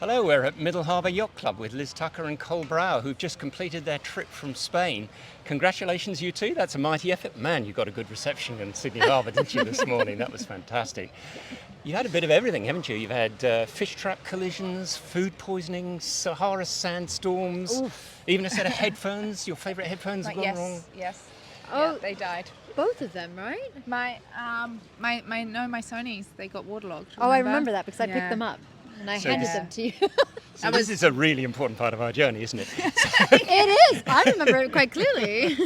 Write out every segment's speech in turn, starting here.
Hello, we're at Middle Harbour Yacht Club with Liz Tucker and Cole Brauer, who've just completed their trip from Spain. Congratulations, you two. That's a mighty effort. Man, you got a good reception in Sydney Harbour, didn't you, this morning? That was fantastic. You had a bit of everything, haven't you? You've had fish trap collisions, food poisoning, Sahara sandstorms, even a set of headphones. Your favourite headphones have gone wrong? Yes. Oh, Yeah, they died. both of them, right? My Sonys, they got waterlogged. Oh, I remember that because I picked them up and I So handed this- them to you. So this is a really important part of our journey, isn't it? It is. I remember it quite clearly.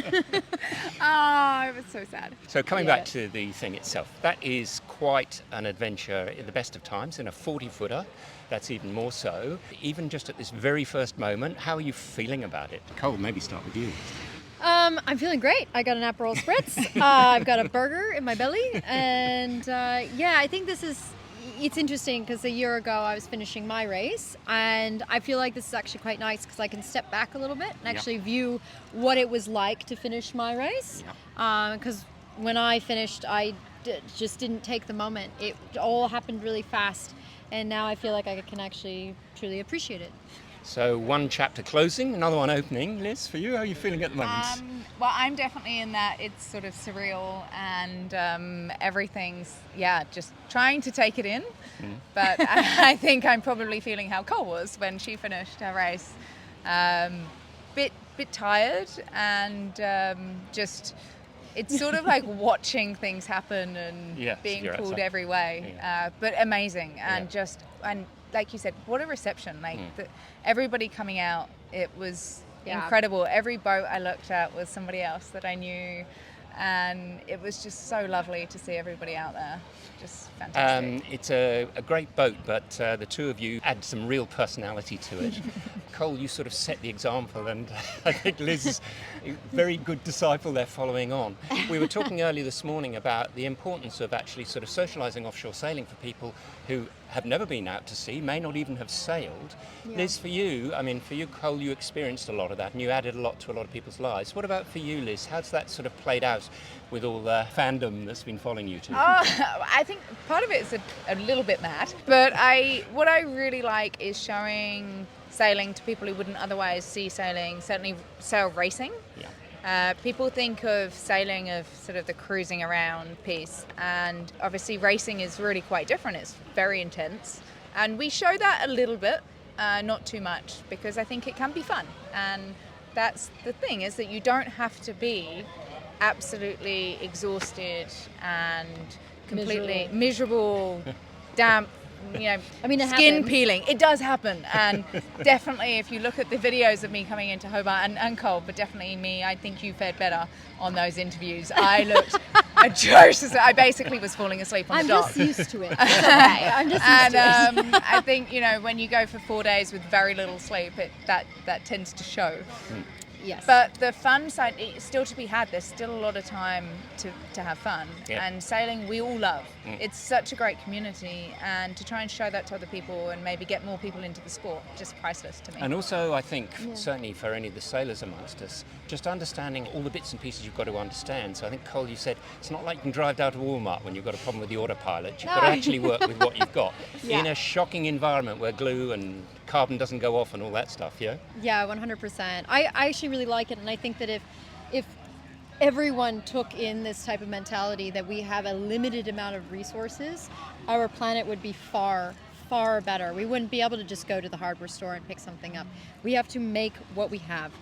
Oh, it was so sad. So coming back to the thing itself, that is quite an adventure in the best of times, in a 40-footer. That's even more so. Even just at this very first moment, how are you feeling about it? Cole, maybe start with you. I'm feeling great. I got an Aperol Spritz. I've got a burger in my belly. And I think it's interesting because a year ago I was finishing my race and I feel like this is actually quite nice because I can step back a little bit and actually view what it was like to finish my race. Because when I finished, I just didn't take the moment. It all happened really fast and now I feel like I can actually truly appreciate it. So one chapter closing, another one opening. Liz, for you, how are you feeling at the moment? Well, I'm definitely in that it's sort of surreal and everything's, just trying to take it in. But I think I'm probably feeling how Cole was when she finished her race. Bit tired and just... It's sort of like watching things happen and being pulled every way, but amazing and and like you said, what a reception! Like everybody coming out, it was incredible. Every boat I looked at was somebody else that I knew, and it was just so lovely to see everybody out there. Just fantastic. It's a great boat, but the two of you add some real personality to it. Cole, you sort of set the example, and I think Liz is a very good disciple there following on. We were talking earlier this morning about the importance of actually sort of socialising offshore sailing for people who have never been out to sea, may not even have sailed. Liz, for you, Cole, you experienced a lot of that and you added a lot to a lot of people's lives. What about for you, Liz? How's that sort of played out with all the fandom that's been following you two? I think part of it is a little bit mad, but what I really like is showing sailing to people who wouldn't otherwise see sailing, certainly sail racing. People think of sailing of sort of the cruising around piece, and obviously racing is really quite different. It's very intense, and we show that a little bit, not too much, because I think it can be fun. And that's the thing, is that you don't have to be absolutely exhausted and completely miserable damp, skin happens. peeling. It does happen, and definitely if you look at the videos of me coming into Hobart and Cole, but definitely me, I think you fared better on those interviews. I looked atrocious. I basically was falling asleep on the dock. I'm just used to it. It's okay. I'm just used to it. I think when you go for 4 days with very little sleep, that tends to show. Yes. But the fun side is still to be had. There's still a lot of time to have fun. And sailing, we all love. It's such a great community, and to try and show that to other people and maybe get more people into the sport, just priceless to me. And also, I think, certainly for any of the sailors amongst us, just understanding all the bits and pieces you've got to understand. So I think, Cole, you said, it's not like you can drive down to Walmart when you've got a problem with the autopilot. You've got to actually work with what you've got in a shocking environment where glue and carbon doesn't go off and all that stuff, Yeah, 100%. I actually really like it, and I think that if everyone took in this type of mentality that we have a limited amount of resources, our planet would be far, far better. We wouldn't be able to just go to the hardware store and pick something up. We have to make what we have.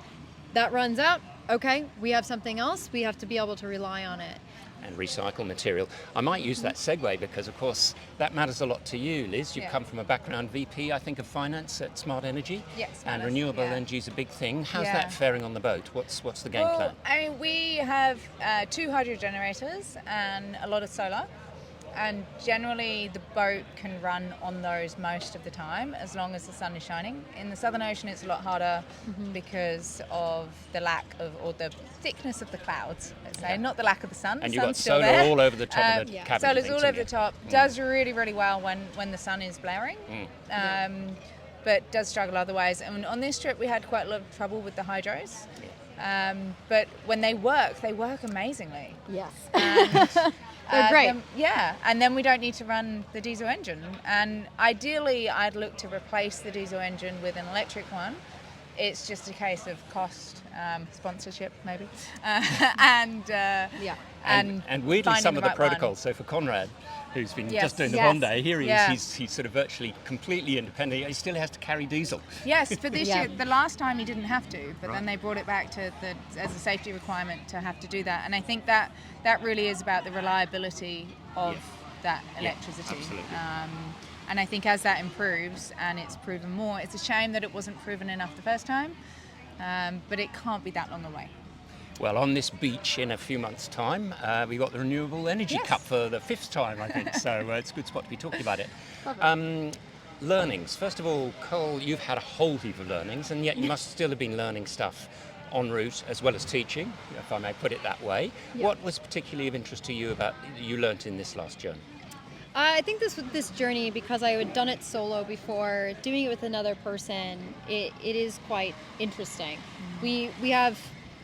That runs out, okay, we have something else, we have to be able to rely on it. And recycle material. I might use that segue because, of course, that matters a lot to you, Liz. You've come from a background VP, I think, of finance at Smart Energy. Yes. And renewable energy is a big thing. How's that faring on the boat? What's the game plan? I mean, we have 2 hydro generators and a lot of solar. And generally the boat can run on those most of the time as long as the sun is shining. In the Southern Ocean it's a lot harder because of the lack of, or the thickness of the clouds, let's say, not the lack of the sun. And the you've got sun's still solar there. all over the top of the cabin. Solar's all over the top. Does really, really well when the sun is blaring. But does struggle otherwise. And on this trip we had quite a lot of trouble with the hydros. But when they work amazingly. Yes. And They're great. And then we don't need to run the diesel engine. And ideally, I'd look to replace the diesel engine with an electric one. It's just a case of cost, sponsorship maybe, and weirdly some of the right protocols. So for Conrad, who's been just doing the Vendée, here he is. He's sort of virtually completely independent. He still has to carry diesel. Yes, for this year, the last time he didn't have to, but then they brought it back to as a safety requirement to have to do that. And I think that really is about the reliability of that electricity. Absolutely. And I think as that improves, and it's proven more, it's a shame that it wasn't proven enough the first time, but it can't be that long away. Well, on this beach in a few months' time, we got the Renewable Energy Cup for the 5th time, I think. So it's a good spot to be talking about it. Learnings. First of all, Cole, you've had a whole heap of learnings, and yet you must still have been learning stuff en route as well as teaching, if I may put it that way. Yeah. What was particularly of interest to you about you learnt in this last journey? I think this journey, because I had done it solo before, doing it with another person, it is quite interesting. We have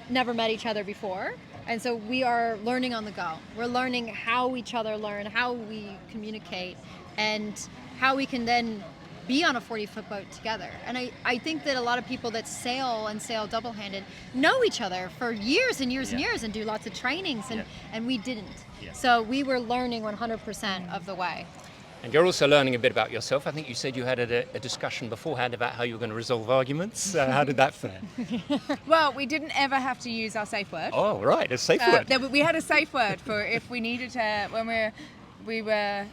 never met each other before, and so we are learning on the go. We're learning how each other learn, how we communicate, and how we can then be on a 40-foot boat together. And I think that a lot of people that sail double-handed know each other for years and years and years and do lots of trainings, and we didn't. Yeah. So we were learning 100% of the way. And you're also learning a bit about yourself. I think you said you had a discussion beforehand about how you were going to resolve arguments. How did that fare? Well, we didn't ever have to use our safe word. Oh, right, a safe word. We had a safe word for if we needed to, when we were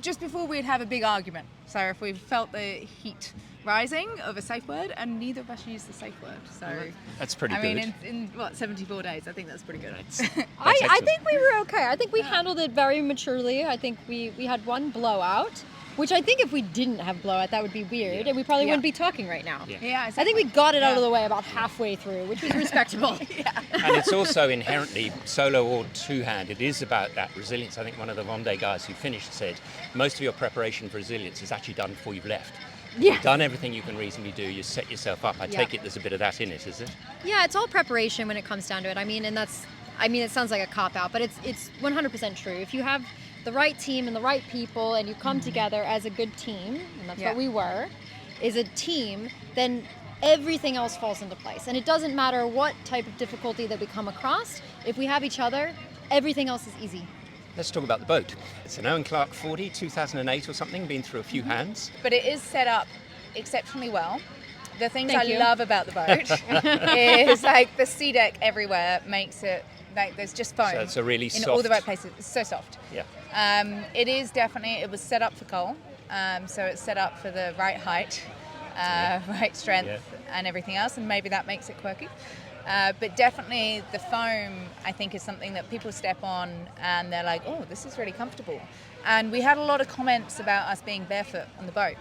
just before we'd have a big argument. So if we felt the heat rising of a safe word, and neither of us used the safe word. So that's pretty good. I mean, in 74 days, I think that's pretty good. I think we were okay. I think we handled it very maturely. I think we had one blowout, which I think if we didn't have blowout, that would be weird, and we probably wouldn't be talking right now. Yeah, exactly. I think we got it out of the way about halfway through, which was respectable. And it's also inherently solo or two-hand. It is about that resilience. I think one of the Vendée guys who finished said, most of your preparation for resilience is actually done before you've left. Yeah. You've done everything you can reasonably do. You set yourself up. I take it there's a bit of that in it, is it? Yeah, it's all preparation when it comes down to it. It sounds like a cop-out, but it's 100% true. If you have the right team and the right people, and you come together as a good team, and that's what we were, is a team, then everything else falls into place. And it doesn't matter what type of difficulty that we come across. If we have each other, everything else is easy. Let's talk about the boat. It's an Owen Clark 40, 2008 or something, been through a few hands. But it is set up exceptionally well. The things I love about the boat is like the sea deck everywhere makes it like there's just foam. So it's a really soft. In all the right places. It's so soft. Yeah. It was set up for Cole. So it's set up for the right height, right strength and everything else, and maybe that makes it quirky. But definitely the foam, I think, is something that people step on and they're like, oh, this is really comfortable. And we had a lot of comments about us being barefoot on the boat.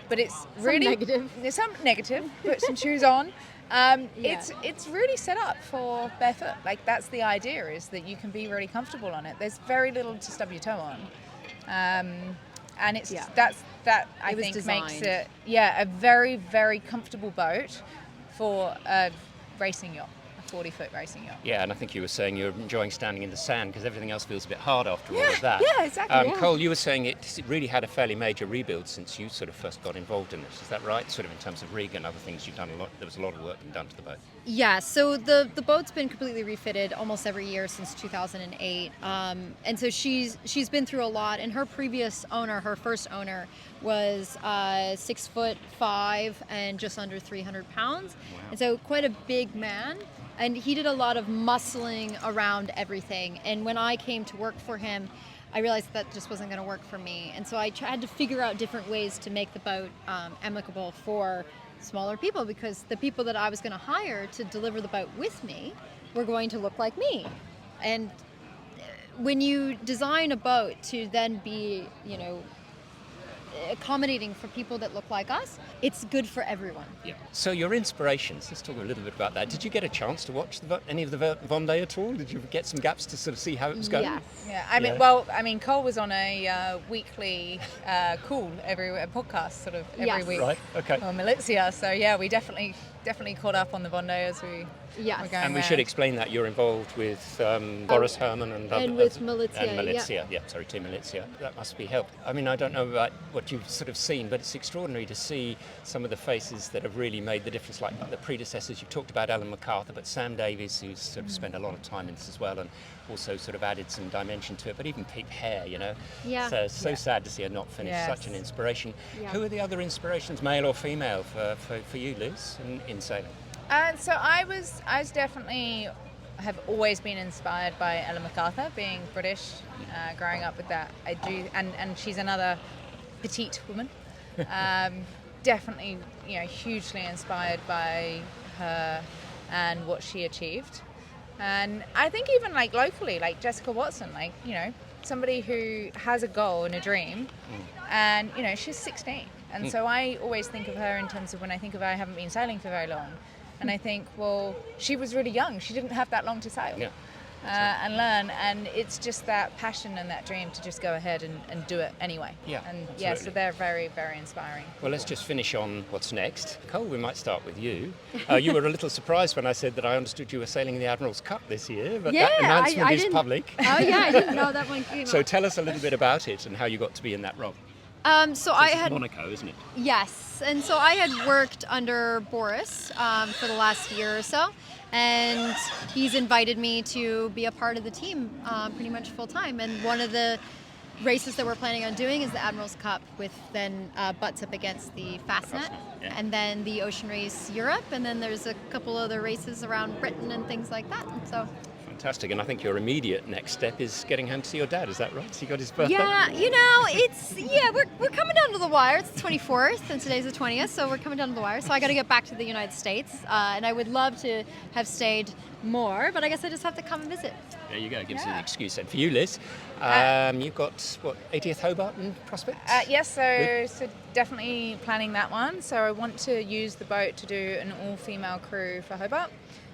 But it's really negative. There's some negative. Put some shoes on. It's really set up for barefoot. Like that's the idea, is that you can be really comfortable on it. There's very little to stub your toe on. And it's that I think designed. Makes it a very, very comfortable boat for a racing yacht, a 40-foot racing yacht. Yeah, and I think you were saying you're enjoying standing in the sand because everything else feels a bit hard after all of that. Yeah, exactly. Cole, you were saying it really had a fairly major rebuild since you sort of first got involved in this. Is that right? Sort of in terms of rig and other things you've done a lot. There was a lot of work being done to the boat. Yeah, so the boat's been completely refitted almost every year since 2008. And so she's been through a lot. And her previous owner, her first owner, was 6'5" and just under 300 pounds. Wow. And so quite a big man. And he did a lot of muscling around everything. And when I came to work for him, I realized that just wasn't going to work for me. And so I tried to figure out different ways to make the boat amicable for smaller people, because the people that I was going to hire to deliver the boat with me were going to look like me. And when you design a boat to then be, accommodating for people that look like us, it's good for everyone. Yeah. So your inspirations, let's talk a little bit about that. Did you get a chance to watch any of the Vendée at all? Did you get some gaps to sort of see how it was going? Yes. Yeah. Cole was on a weekly call podcast sort of every week. Right. Okay. On Melizia. So yeah, we definitely caught up on the Vendée as we Yes. We're going And we around. should explain that you're involved with Boris Herman and with Milizia, And Milizia, Team Milizia. That must be helped. I mean, I don't know about what you've sort of seen, but it's extraordinary to see some of the faces that have really made the difference, like the predecessors. You've talked about Ellen MacArthur, but Sam Davies, who's sort of spent a lot of time in this as well, and also sort of added some dimension to it. But even Pete Hare, Yeah. So sad to see her not finish. Yes. Such an inspiration. Yeah. Who are the other inspirations, male or female, for you, Liz, in sailing? So I was definitely have always been inspired by Ellen MacArthur, being British, growing up with that. I do, and she's another petite woman. Definitely, hugely inspired by her and what she achieved. And I think even like locally, like Jessica Watson, somebody who has a goal and a dream, and she's 16. And so I always think of her in terms of when I think of her, I haven't been sailing for very long. And I think, well, she was really young. She didn't have that long to sail and learn. And it's just that passion and that dream to just go ahead and do it anyway. Yeah, And absolutely. so they're very, very inspiring. Well, let's just finish on what's next. Cole, we might start with you. You were a little surprised when I said that I understood you were sailing the Admiral's Cup this year, but that announcement I is didn't- public. Oh yeah, I didn't know that one came So out. tell us a little bit about it and how you got to be in that role. So I had Monaco, isn't it? Yes, and so I had worked under Boris for the last year or so, and he's invited me to be a part of the team pretty much full time. And one of the races that we're planning on doing is the Admiral's Cup, with then butts up against the Fastnet, Yeah. and then the Ocean Race Europe, and then there's a couple other races around Britain and things like that. So. Fantastic. And I think your immediate next step is getting home to see your dad. Is that right? So you got his birthday? Yeah, we're coming down to the wire. It's the 24th, and today's the 20th, so we're coming down to the wire. So I got to get back to the United States, and I would love to have stayed more, but I guess I just have to come and visit. There you go. Gives you Yeah. an excuse. And for you, Liz, you've got, 80th Hobart in prospect? Yes, so definitely planning that one. So I want to use the boat to do an all-female crew for Hobart,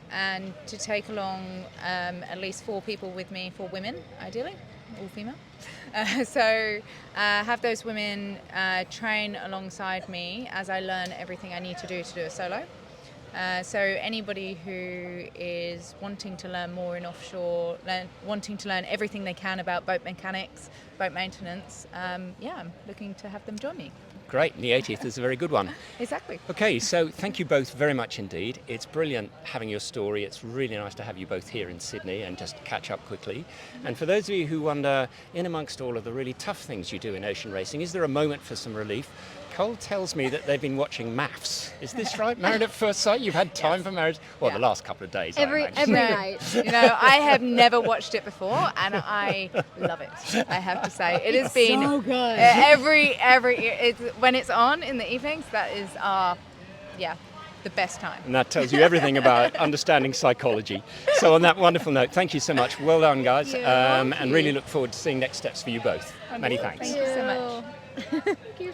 and to take along at least 4 people with me, 4 women, ideally, all female. So have those women train alongside me as I learn everything I need to do a solo. So anybody who is wanting to learn more in offshore, wanting to learn everything they can about boat mechanics, boat maintenance, I'm looking to have them join me. Great. And the 80th is a very good one. Exactly. Okay, so thank you both very much indeed. It's brilliant having your story. It's really nice to have you both here in Sydney and just catch up quickly. And for those of you who wonder, in amongst all of the really tough things you do in ocean racing, is there a moment for some relief? Cole tells me that they've been watching MAFS. Is this right? Married at First Sight? You've had time for marriage? Well, the last couple of days, I Every imagine. night. I have never watched it before, and I love it. I have to say, it has been so good. when it's on in the evenings. That is the best time. And that tells you everything about understanding psychology. So on that wonderful note, thank you so much. Well done, guys. Thank you. And really look forward to seeing next steps for you both. Many thanks. Thank you so much. Thank you.